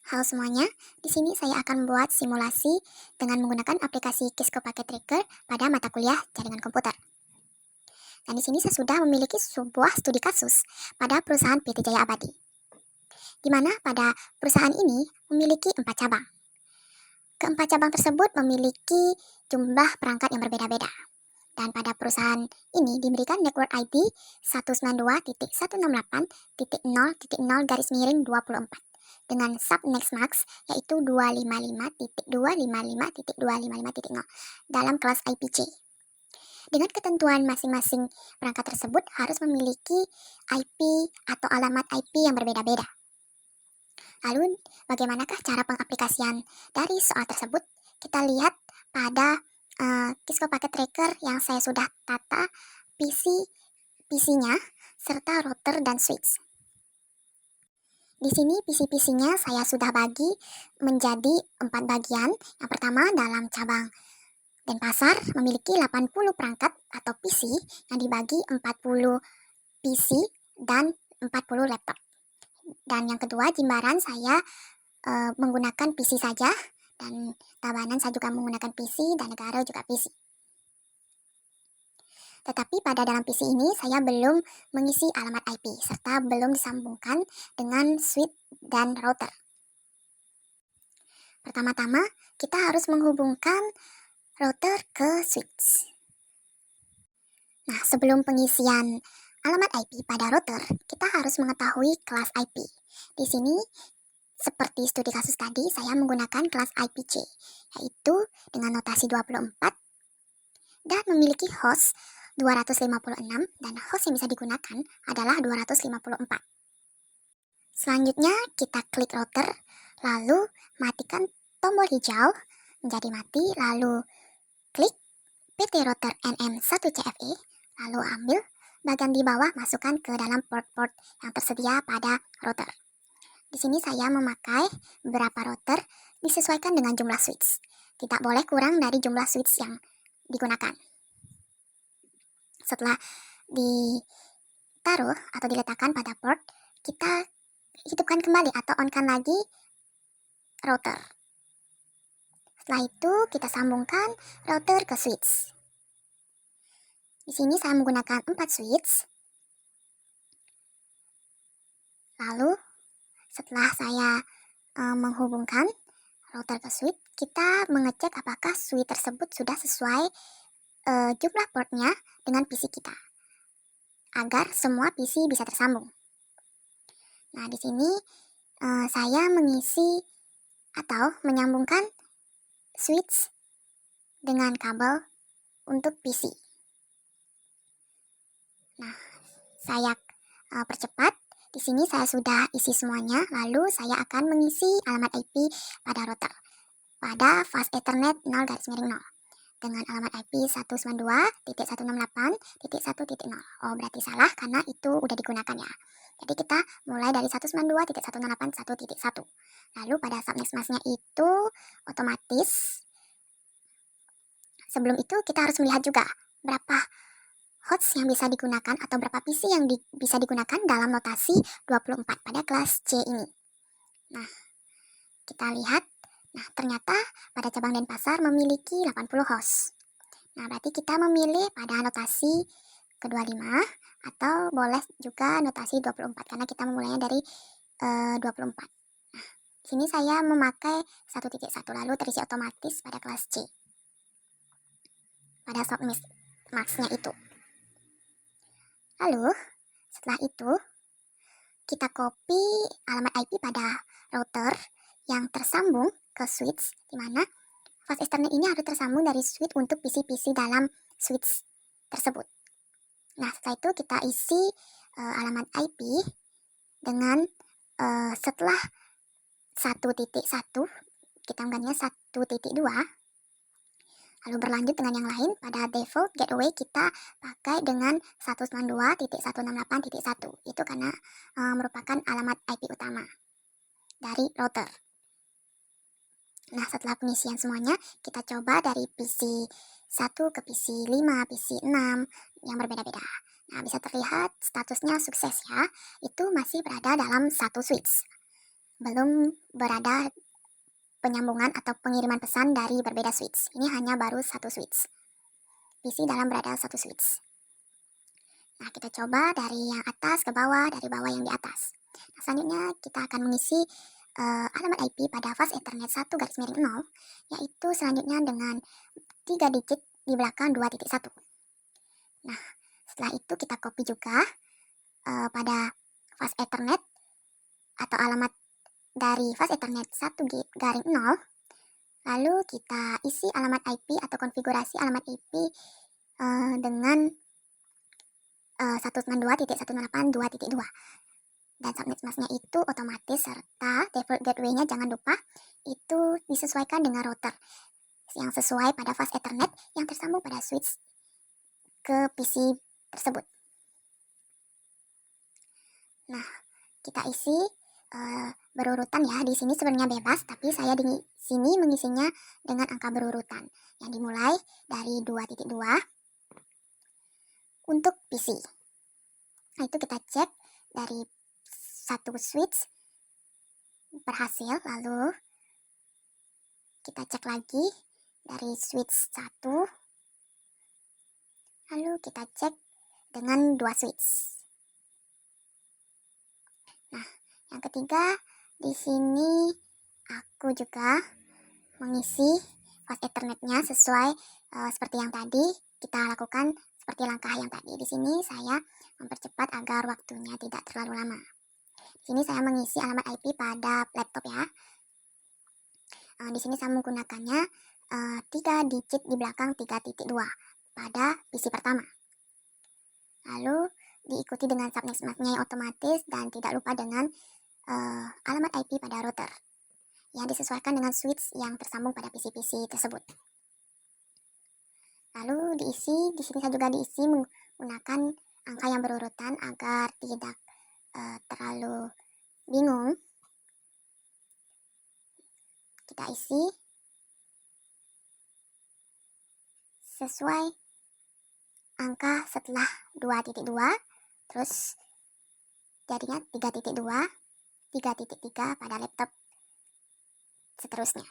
Halo semuanya, di sini saya akan membuat simulasi dengan menggunakan aplikasi Kisco Packet Tracker pada mata kuliah jaringan komputer. Dan di sini saya sudah memiliki sebuah studi kasus pada perusahaan PT Jaya Abadi, di mana pada perusahaan ini memiliki 4 cabang. Keempat cabang tersebut memiliki jumlah perangkat yang berbeda-beda. Dan pada perusahaan ini diberikan network ID 192.168.0.0 dengan sub nextmax yaitu 255.255.255.0 dalam kelas IPC. Dengan ketentuan masing-masing perangkat tersebut harus memiliki IP atau alamat IP yang berbeda-beda. Lalu, bagaimanakah cara pengaplikasian dari soal tersebut? Kita lihat pada Kisco Packet Tracker yang saya sudah tata PC-nya serta router dan switch. Di sini PC-nya saya sudah bagi menjadi 4 bagian. Yang pertama dalam cabang Denpasar memiliki 80 perangkat atau PC yang dibagi 40 PC dan 40 laptop. Dan yang kedua Jimbaran saya menggunakan PC saja, dan Tabanan saya juga menggunakan PC, dan Negara juga PC. Tetapi pada dalam PC ini saya belum mengisi alamat IP serta belum disambungkan dengan switch dan router. Pertama-tama kita harus menghubungkan router ke switch. Nah, sebelum pengisian alamat IP pada router, kita harus mengetahui kelas IP. Di sini seperti studi kasus tadi, saya menggunakan kelas IPC, yaitu dengan notasi 24 dan memiliki host 256, dan host yang bisa digunakan adalah 254. Selanjutnya kita klik router, lalu matikan tombol hijau menjadi mati, lalu klik PT Router NM1CFE, lalu ambil bagian di bawah, masukkan ke dalam port-port yang tersedia pada router. Di sini saya memakai beberapa router disesuaikan dengan jumlah switch. Tidak boleh kurang dari jumlah switch yang digunakan. Setelah ditaruh atau diletakkan pada port, kita hidupkan kembali atau on-kan lagi router. Setelah itu kita sambungkan router ke switch. Di sini saya menggunakan 4 switch. Lalu setelah saya menghubungkan router ke switch, kita mengecek apakah switch tersebut sudah sesuai jumlah portnya dengan PC kita, agar semua PC bisa tersambung. Nah, di sini saya mengisi atau menyambungkan switch dengan kabel untuk PC. Nah, saya percepat. Di sini saya sudah isi semuanya, lalu saya akan mengisi alamat IP pada router pada fast Ethernet 0/0 dengan alamat IP 192.168.1.0. Oh, berarti salah karena itu udah digunakan ya. Jadi kita mulai dari 192.168.1.1. Lalu pada subnextmax-nya itu otomatis sebelum itu kita harus melihat juga berapa host yang bisa digunakan atau berapa PC yang bisa digunakan dalam notasi 24 pada kelas C ini. Nah, kita lihat. Nah, ternyata pada cabang Denpasar memiliki 80 host. Nah, berarti kita memilih pada notasi ke-25 atau boleh juga notasi 24 karena kita memulainya dari 24. Nah, di sini saya memakai 1.1 lalu terisi otomatis pada kelas C. Pada subnextmax-nya itu. Lalu, setelah itu kita copy alamat IP pada router yang tersambung ke switch, di mana fast Ethernet ini harus tersambung dari switch untuk PC-PC dalam switch tersebut. Nah, setelah itu kita isi alamat IP dengan setelah 1.1 kita menggantinya 1.2, lalu berlanjut dengan yang lain. Pada default gateway kita pakai dengan 192.168.1. Itu karena merupakan alamat IP utama dari router. Nah, setelah pengisian semuanya, kita coba dari PC 1 ke PC 5, PC 6 yang berbeda-beda. Nah, bisa terlihat statusnya sukses ya. Itu masih berada dalam satu switch. belum berada penyambungan atau pengiriman pesan dari berbeda switch. Ini hanya baru satu switch. PC dalam berada satu switch. Nah, kita coba dari yang atas ke bawah, dari bawah yang di atas. Nah, selanjutnya kita akan mengisi alamat IP pada fast Ethernet 1/0, yaitu selanjutnya dengan 3 digit di belakang 2.1. Nah, setelah itu kita copy juga pada fast Ethernet atau alamat dari fast Ethernet 1/0. Lalu kita isi alamat IP atau konfigurasi alamat IP dengan 192.168.2.2. Dan subnet masknya itu otomatis serta default gateway-nya jangan lupa itu disesuaikan dengan router yang sesuai pada fast Ethernet yang tersambung pada switch ke PC tersebut. Nah, kita isi berurutan ya. Di sini sebenarnya bebas, tapi saya di sini mengisinya dengan angka berurutan yang dimulai dari 2.2 untuk PC. Nah, itu kita cek dari satu switch berhasil, lalu kita cek lagi dari switch 1, lalu kita cek dengan 2 switch. Nah, yang ketiga di sini aku juga mengisi fast Ethernetnya sesuai seperti yang tadi kita lakukan, seperti langkah yang tadi. Di sini saya mempercepat agar waktunya tidak terlalu lama. Di sini saya mengisi alamat IP pada laptop ya. Di sini saya menggunakannya 3 digit di belakang 3.2 pada PC pertama. Lalu diikuti dengan subnet masknya yang otomatis dan tidak lupa dengan alamat IP pada router yang disesuaikan dengan switch yang tersambung pada PC-PC tersebut. Lalu diisi, di sini saya juga diisi menggunakan angka yang berurutan agar tidak terlalu bingung. Kita isi sesuai angka setelah 2.2, terus jadinya 3.2, 3.3 pada laptop seterusnya.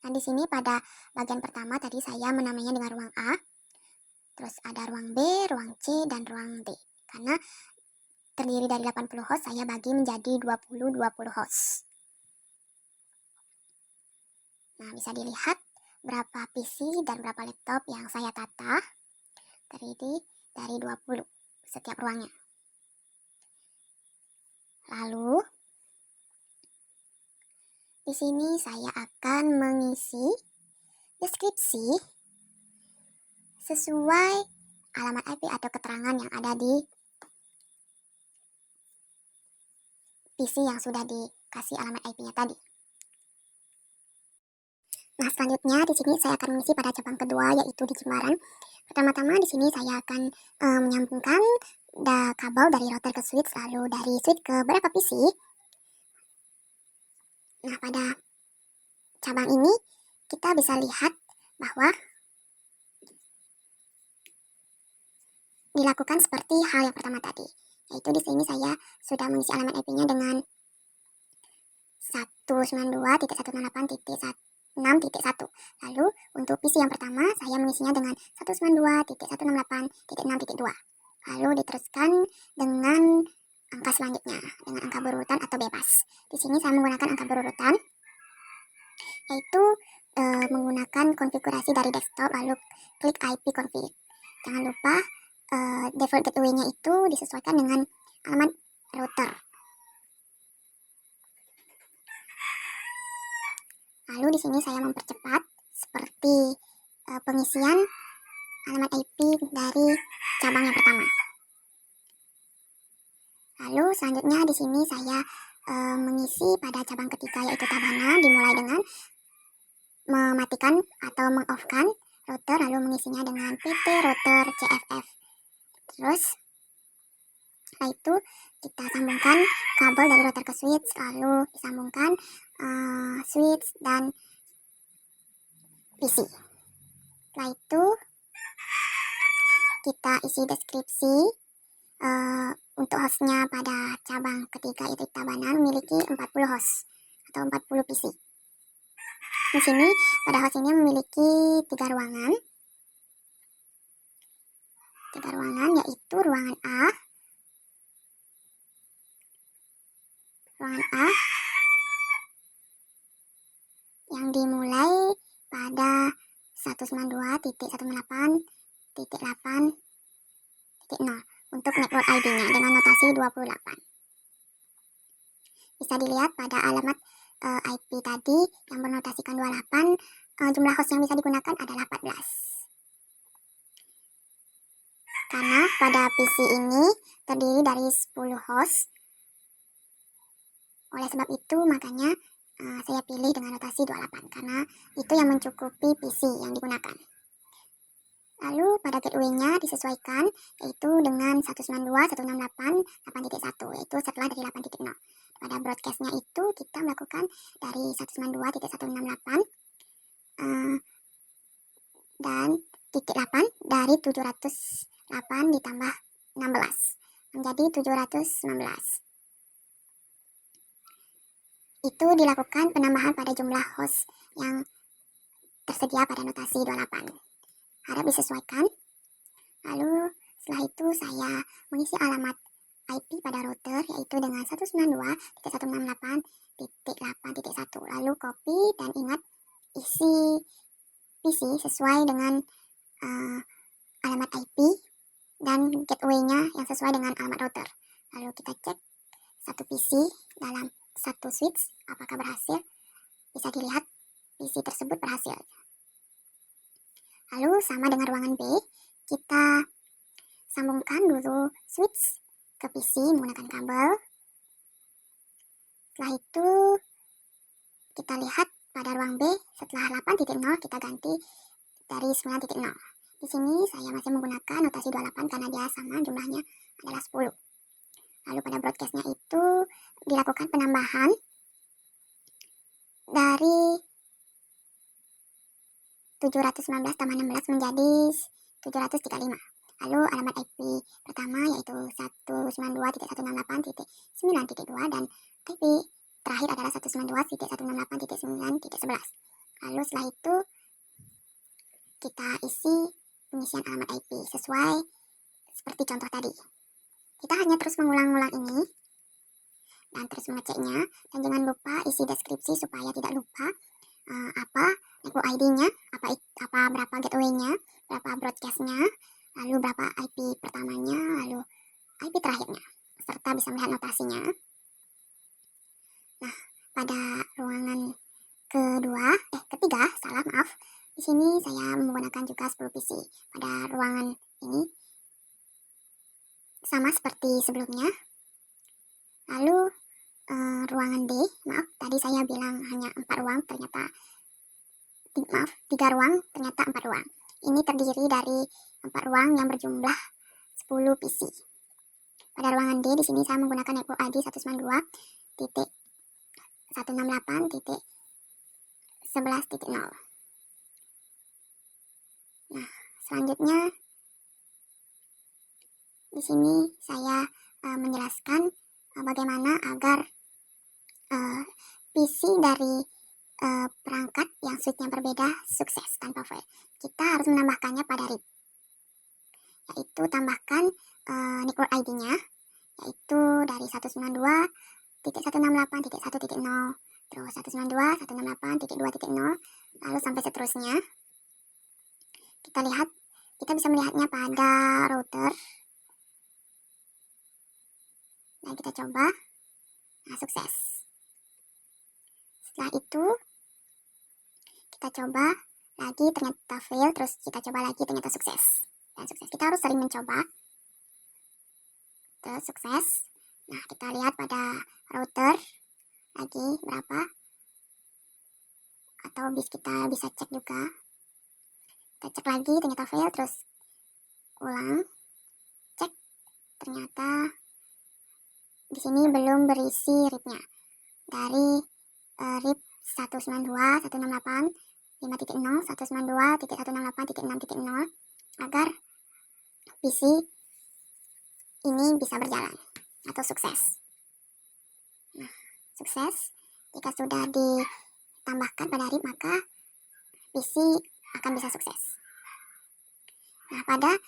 Nah, di sini pada bagian pertama tadi saya menamainya dengan ruang A, terus ada ruang B, ruang C, dan ruang D. Karena terdiri dari 80 host, saya bagi menjadi 20 host. Nah, bisa dilihat berapa PC dan berapa laptop yang saya tata, terdiri dari 20 setiap ruangnya. Lalu di sini saya akan mengisi deskripsi sesuai alamat IP atau keterangan yang ada di PC yang sudah dikasih alamat IP-nya tadi. Nah, selanjutnya di sini saya akan mengisi pada cabang kedua, yaitu di Jimbaran. Pertama-tama di sini saya akan menyambungkan kabel dari router ke switch, lalu dari switch ke beberapa PC. Nah, pada cabang ini kita bisa lihat bahwa dilakukan seperti hal yang pertama tadi, yaitu di sini saya sudah mengisi alamat IP-nya dengan 192.168.6.1. Lalu untuk PC yang pertama saya mengisinya dengan 192.168.6.2. Lalu diteruskan dengan angka selanjutnya dengan angka berurutan atau bebas. Di sini saya menggunakan angka berurutan, yaitu menggunakan konfigurasi dari desktop, lalu klik IP config. Jangan lupa default gateway-nya itu disesuaikan dengan alamat router. Lalu di sini saya mempercepat seperti pengisian alamat IP dari cabang yang pertama. Lalu selanjutnya di sini saya mengisi pada cabang ketiga, yaitu tabana, dimulai dengan mematikan atau meng-off-kan router, lalu mengisinya dengan PT router CFF. Terus setelah itu kita sambungkan kabel dari router ke switch, lalu disambungkan switch dan PC. Setelah itu kita isi deskripsi untuk hostnya pada cabang ketiga yaitu Tabanan memiliki 40 host atau 40 PC. Di sini pada host ini memiliki 3 ruangan. 3 ruangan yaitu ruangan A, yang dimulai pada 192.168.8.0 untuk network ID-nya dengan notasi 28. Bisa dilihat pada alamat IP tadi yang bernotasikan 28, jumlah host yang bisa digunakan adalah 14. Karena pada PC ini terdiri dari 10 host, oleh sebab itu makanya saya pilih dengan notasi 28 karena itu yang mencukupi PC yang digunakan. Lalu pada gateway-nya disesuaikan yaitu dengan 192.168.8.1 yaitu setelah dari 8.0. Pada broadcast-nya itu kita melakukan dari 192.168 dan titik 8 dari 708 ditambah 16 menjadi 719. Itu dilakukan penambahan pada jumlah host yang tersedia pada notasi 28. Harap disesuaikan. Lalu setelah itu saya mengisi alamat IP pada router yaitu dengan 192.168.8.1. Lalu copy dan ingat isi PC sesuai dengan alamat IP dan gateway-nya yang sesuai dengan alamat router. Lalu kita cek satu PC dalam satu switch apakah berhasil. Bisa dilihat PC tersebut berhasil. Lalu sama dengan ruangan B, kita sambungkan dulu switch ke PC menggunakan kabel. Setelah itu kita lihat pada ruang B setelah 8.0 kita ganti dari 9.0. Di sini saya masih menggunakan notasi 28 karena dia sama jumlahnya adalah 10. Lalu pada broadcast-nya itu dilakukan penambahan dari 719 tambah 16 menjadi 735. Lalu alamat IP pertama yaitu 192.168.9.2 dan IP terakhir adalah 192.168.9.11. Lalu setelah itu kita isi pengisian alamat IP sesuai seperti contoh tadi. Kita hanya terus mengulang-ulang ini dan terus mengeceknya, dan jangan lupa isi deskripsi supaya tidak lupa apa network ID-nya, apa berapa gateway-nya, berapa broadcast-nya, lalu berapa IP pertamanya, lalu IP terakhirnya, serta bisa melihat notasinya. Nah, pada ruangan ketiga, di sini saya menggunakan juga 10 PC. Pada ruangan ini sama seperti sebelumnya. Lalu ruangan D, tadi saya bilang hanya 4 ruang, ternyata 3 ruang, ternyata 4 ruang. Ini terdiri dari 4 ruang yang berjumlah 10 PC. Pada ruangan D di sini saya menggunakan network ID 192.168.11.0. Nah, selanjutnya di sini saya menjelaskan bagaimana agar PC dari perangkat yang switch-nya berbeda sukses tanpa fail. Kita harus menambahkannya pada RIP, yaitu tambahkan network ID-nya, yaitu dari 192.168.1.0, terus 192.168.2.0, lalu sampai seterusnya. Kita bisa melihatnya pada router. Nah, kita coba. Nah, sukses. Setelah itu kita coba lagi, ternyata fail, terus kita coba lagi, ternyata sukses. Dan sukses. Kita harus sering mencoba. Terus sukses. Nah, kita lihat pada router lagi berapa. Atau kita bisa cek juga. Kita cek lagi, ternyata fail, terus ulang. Cek, ternyata di sini belum berisi RIP-nya. Dari RIP 192.168.5.0, 192.168.6.0 agar PC ini bisa berjalan. atau sukses. Nah, sukses. Jika sudah ditambahkan pada RIP, maka PC akan bisa sukses. Nah, pada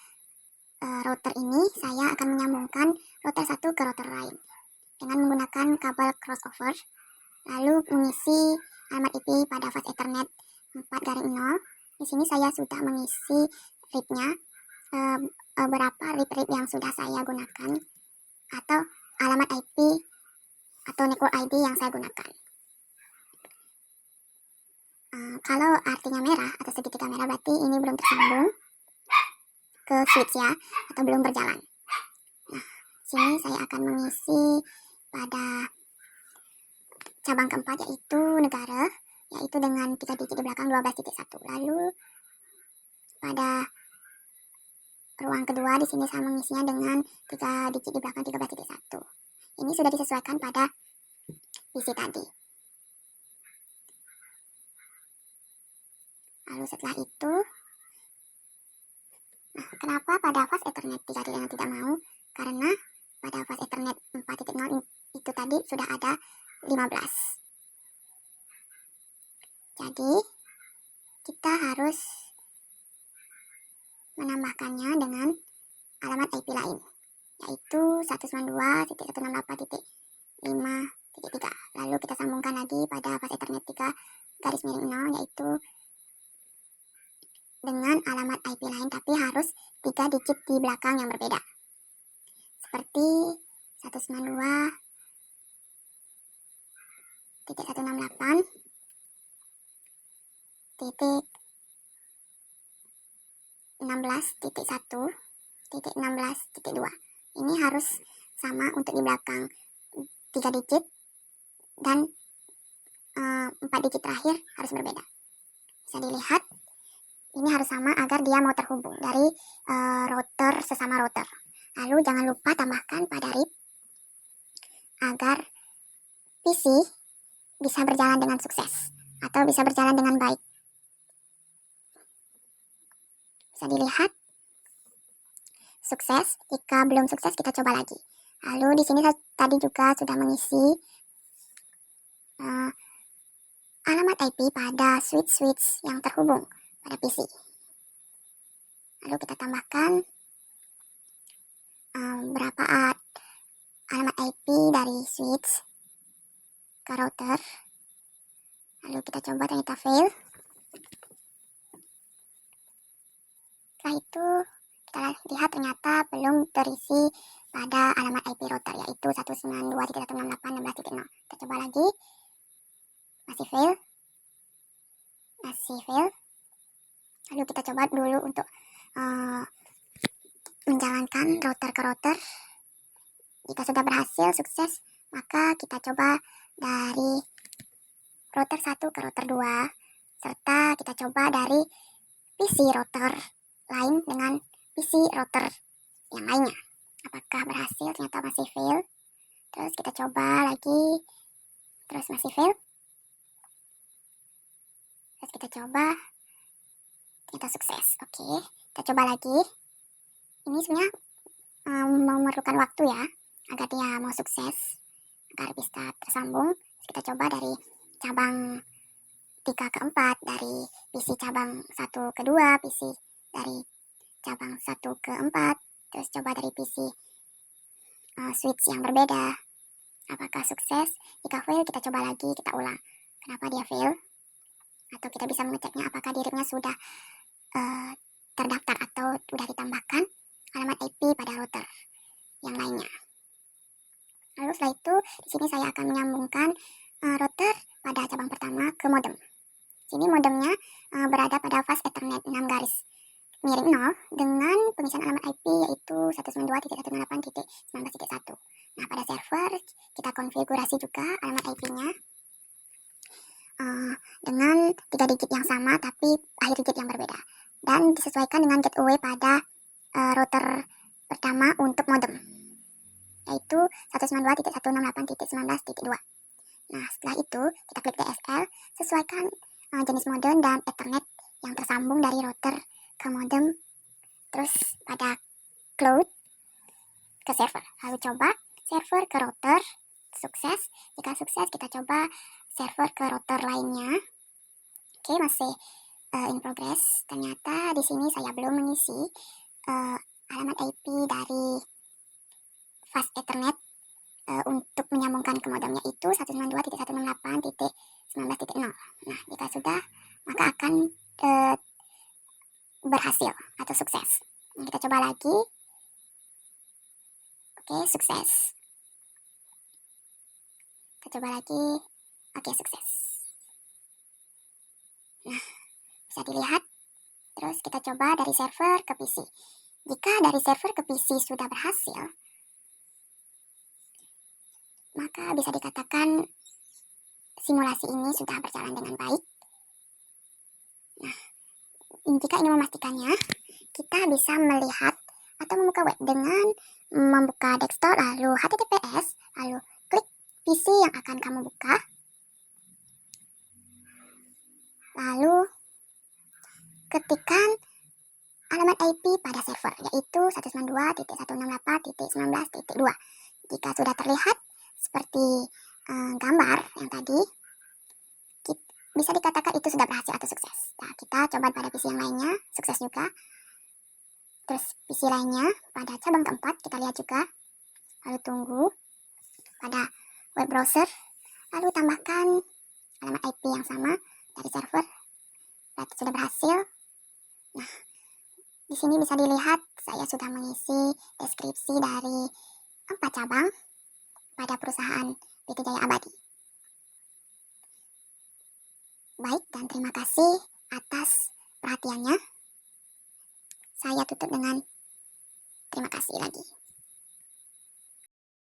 router ini saya akan menyambungkan router satu ke router lain dengan menggunakan kabel crossover, lalu mengisi alamat IP pada fast Ethernet 4.0. Di sini saya sudah mengisi RIP-nya, berapa RIP yang sudah saya gunakan, atau alamat IP atau network ID yang saya gunakan. Kalau artinya merah atau segitiga merah, berarti ini belum tersambung ke switch ya, atau belum berjalan. Nah, sini saya akan mengisi pada cabang keempat, yaitu negara, yaitu dengan 3 digit di belakang 12.1. Lalu pada ruang kedua di sini saya mengisinya dengan 3 digit di belakang 13.1. Ini sudah disesuaikan pada PC tadi. Lalu setelah itu, nah, kenapa pada fast Ethernet 3.0 tidak mau? Karena pada fast Ethernet 4.0 itu tadi sudah ada 15. Jadi kita harus menambahkannya dengan alamat IP lain, yaitu 192.168.5.3. Lalu kita sambungkan lagi pada fast Ethernet 3.0, yaitu dengan alamat IP lain, tapi harus 3 digit di belakang yang berbeda, seperti 192.168.16.1.16.2. Ini harus sama untuk di belakang 3 digit, dan 4 digit terakhir harus berbeda. Bisa dilihat, ini harus sama agar dia mau terhubung dari router sesama router. Lalu jangan lupa tambahkan pada RIP agar PC bisa berjalan dengan sukses atau bisa berjalan dengan baik. Bisa dilihat sukses. Jika belum sukses, kita coba lagi. Lalu di sini saya tadi juga sudah mengisi alamat IP pada switch yang terhubung pada PC. Lalu kita tambahkan berapa alamat IP dari switch ke router. Lalu kita coba, ternyata fail. Setelah itu kita lihat ternyata belum terisi pada alamat IP router, yaitu 192.168.16.0. Kita coba lagi, masih fail. Lalu kita coba dulu untuk menjalankan router ke router. Jika sudah berhasil sukses, maka kita coba dari router 1 ke router 2, serta kita coba dari PC router lain dengan PC router yang lainnya. Apakah berhasil? Ternyata masih fail. Terus kita coba lagi, terus masih fail. Terus kita coba, ternyata sukses. Oke, kita coba lagi. Ini sebenarnya memerlukan waktu ya, agar dia mau sukses, agar bisa tersambung. Terus kita coba dari cabang 3 ke 4, dari PC cabang 1 ke 2, PC dari cabang 1 ke 4, terus coba dari PC switch yang berbeda. Apakah sukses? Jika fail, kita coba lagi, kita ulang. Kenapa dia fail? Atau kita bisa mengeceknya apakah dirinya sudah terdaftar atau sudah ditambahkan alamat IP pada router yang lainnya. Lalu setelah itu, di sini saya akan menyambungkan router pada cabang pertama ke modem. Sini modemnya berada pada fast Ethernet 6.0 dengan pengisian alamat IP yaitu 192.168.19.1. Nah, pada server kita konfigurasi juga alamat IP-nya dengan 3 digit yang sama tapi akhir digit yang berbeda, dan disesuaikan dengan gateway pada router pertama untuk modem, yaitu 192.168.19.2. Nah, setelah itu kita klik DSL, sesuaikan jenis modem dan Ethernet yang tersambung dari router ke modem, terus pada cloud ke server. Lalu coba server ke router, sukses. Jika sukses, kita coba server ke router lainnya. Oke, masih in progress. Ternyata di sini saya belum mengisi alamat IP dari fast Ethernet untuk menyambungkan ke modemnya itu 192.168.19.0. Nah, jika sudah, maka akan berhasil atau sukses. Nah, kita coba lagi. Oke, sukses. Kita coba lagi. Oke, sukses. Nah, bisa dilihat. Terus kita coba dari server ke PC. Jika dari server ke PC sudah berhasil, maka bisa dikatakan simulasi ini sudah berjalan dengan baik. Nah, jika ingin memastikannya, kita bisa melihat atau membuka web dengan membuka desktop, lalu HTTPS, lalu klik PC yang akan kamu buka, lalu ketikkan alamat IP pada server, yaitu 192.168.19.2. Jika sudah terlihat seperti gambar yang tadi, bisa dikatakan itu sudah berhasil atau sukses. Nah, kita coba pada PC yang lainnya, sukses juga. Terus PC lainnya pada cabang keempat, kita lihat juga. Lalu tunggu pada web browser, lalu tambahkan alamat IP yang sama dari server. Berarti sudah berhasil. Nah, di sini bisa dilihat saya sudah mengisi deskripsi dari 4 cabang pada perusahaan PT Jaya Abadi. Baik, dan terima kasih atas perhatiannya. Saya tutup dengan terima kasih lagi.